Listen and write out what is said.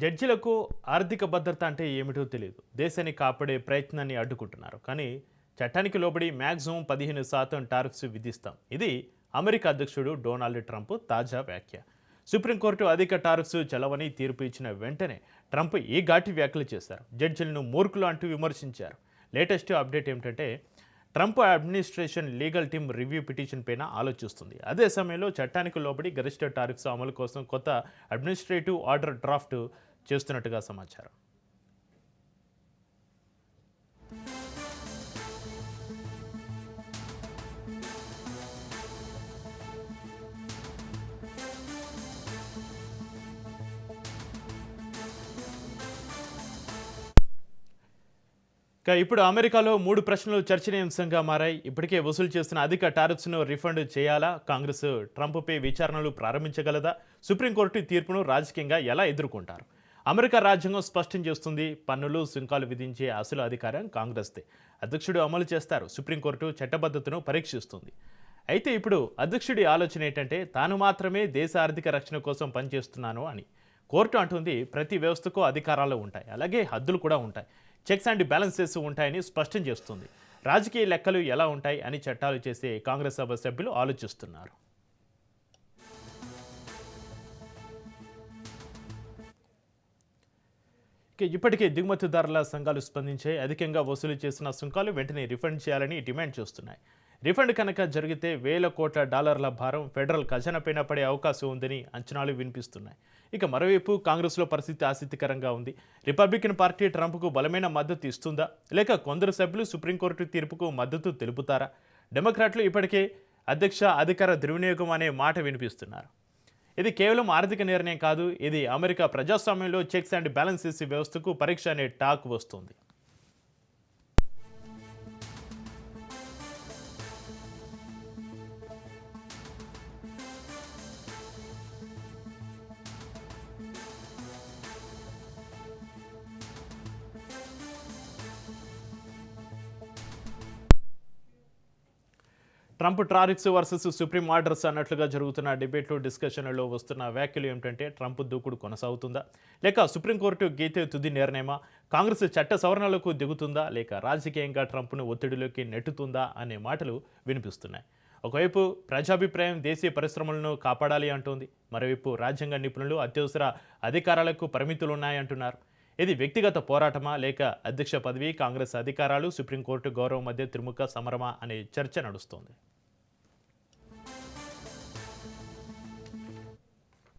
జడ్జిలకు ఆర్థిక భద్రత అంటే ఏమిటో తెలియదు. దేశాన్ని కాపాడే ప్రయత్నాన్ని అడ్డుకుంటున్నారు. కానీ చట్టానికి లోబడి మ్యాక్సిమం 15% టారిఫ్స్ విధిస్తాం. ఇది అమెరికా అధ్యక్షుడు డొనాల్డ్ ట్రంప్ తాజా వ్యాఖ్య. సుప్రీంకోర్టు అధిక టారిఫ్స్ చలవని తీర్పు ఇచ్చిన వెంటనే ట్రంప్ ఈ ఘాటి వ్యాఖ్యలు చేశారు. జడ్జిలను మూర్ఖులు అంటూ విమర్శించారు. లేటెస్ట్ అప్డేట్ ఏమిటంటే Trump administration legal team review petition పైన ఆలోచిస్తుంది. అదే సమయంలో చట్టానికి లోబడి గరిష్ట టారిఫ్స్ అమలు కోసం కొత్త అడ్మినిస్ట్రేటివ్ ఆర్డర్ డ్రాఫ్ట్ చేస్తున్నట్టుగా సమాచారం. ఇప్పుడు అమెరికాలో 3 ప్రశ్నలు చర్చనీయాంశంగా మారాయి. ఇప్పటికే వసూలు చేస్తున్న అధిక టారిఫ్స్ను రిఫండ్ చేయాలా? కాంగ్రెస్ ట్రంప్పై విచారణలు ప్రారంభించగలదా? సుప్రీంకోర్టు తీర్పును రాజకీయంగా ఎలా ఎదుర్కొంటారు? అమెరికా రాజ్యాంగం స్పష్టం చేస్తుంది, పన్నులు సుంకాలు విధించే అసలు అధికారం కాంగ్రెస్దే. అధ్యక్షుడు అమలు చేస్తారు. సుప్రీంకోర్టు చట్టబద్ధతను పరీక్షిస్తుంది. అయితే ఇప్పుడు అధ్యక్షుడి ఆలోచన ఏంటంటే తాను మాత్రమే దేశ ఆర్థిక రక్షణ కోసం పనిచేస్తున్నాను అని. కోర్టు అంటుంది ప్రతి వ్యవస్థకు అధికారాలు ఉంటాయి, అలాగే హద్దులు కూడా ఉంటాయి, చెక్స్ అండ్ బ్యాలెన్సెస్ ఉంటాయని స్పష్టం చేస్తుంది. రాజకీయ లెక్కలు ఎలా ఉంటాయి అని చట్టాలు చేసే కాంగ్రెస్ సభ సభ్యులు ఆలోచిస్తున్నారు. ఇప్పటికే దిగుమతిదారుల సంఘాలు స్పందించాయి. అధికంగా వసూలు చేసిన సుంకాలు వెంటనే రిఫండ్ చేయాలని డిమాండ్ చేస్తున్నాయి. రిఫండ్ కనుక జరిగితే $1,000 కోట్ల భారం ఫెడరల్ ఖజానాపైన పడే అవకాశం ఉందని అంచనాలు వినిపిస్తున్నాయి. ఇక మరోవైపు కాంగ్రెస్లో పరిస్థితి ఆసక్తికరంగా ఉంది. రిపబ్లికన్ పార్టీ ట్రంప్కు బలమైన మద్దతు ఇస్తుందా, లేక కొందరు సభ్యులు సుప్రీంకోర్టు తీర్పుకు మద్దతు తెలుపుతారా? డెమోక్రాట్లు ఇప్పటికే అధ్యక్ష అధికార దుర్వినియోగం అనే మాట వినిపిస్తున్నారు. ఇది కేవలం ఆర్థిక నిర్ణయం కాదు, ఇది అమెరికా ప్రజాస్వామ్యంలో చెక్స్ అండ్ బ్యాలెన్సెస్ వ్యవస్థకు పరీక్ష అనే టాక్ వస్తుంది. Trump tariffs versus supreme orders అన్నట్లుగా జరుగుతున్న డిబేట్లు, డిస్కషన్లలో వస్తున్న వ్యాఖ్యలు ఏమిటంటే ట్రంప్ దూకుడు కొనసాగుతుందా, లేక సుప్రీంకోర్టు గీతే తుది నిర్ణయమా? కాంగ్రెస్ చట్ట సవరణలకు దిగుతుందా, లేక రాజకీయంగా ట్రంప్ను ఒత్తిడిలోకి నెట్టుతుందా అనే మాటలు వినిపిస్తున్నాయి. ఒకవైపు ప్రజాభిప్రాయం దేశీయ పరిశ్రమలను కాపాడాలి అంటోంది. మరోవైపు రాజ్యాంగ నిపుణులు అత్యవసర అధికారాలకు పరిమితులున్నాయంటున్నారు. ఇది వ్యక్తిగత పోరాటమా, లేక అధ్యక్ష పదవి, కాంగ్రెస్ అధికారాలు, సుప్రీంకోర్టు గౌరవం మధ్య త్రిముఖ సమరమా అనే చర్చ నడుస్తోంది.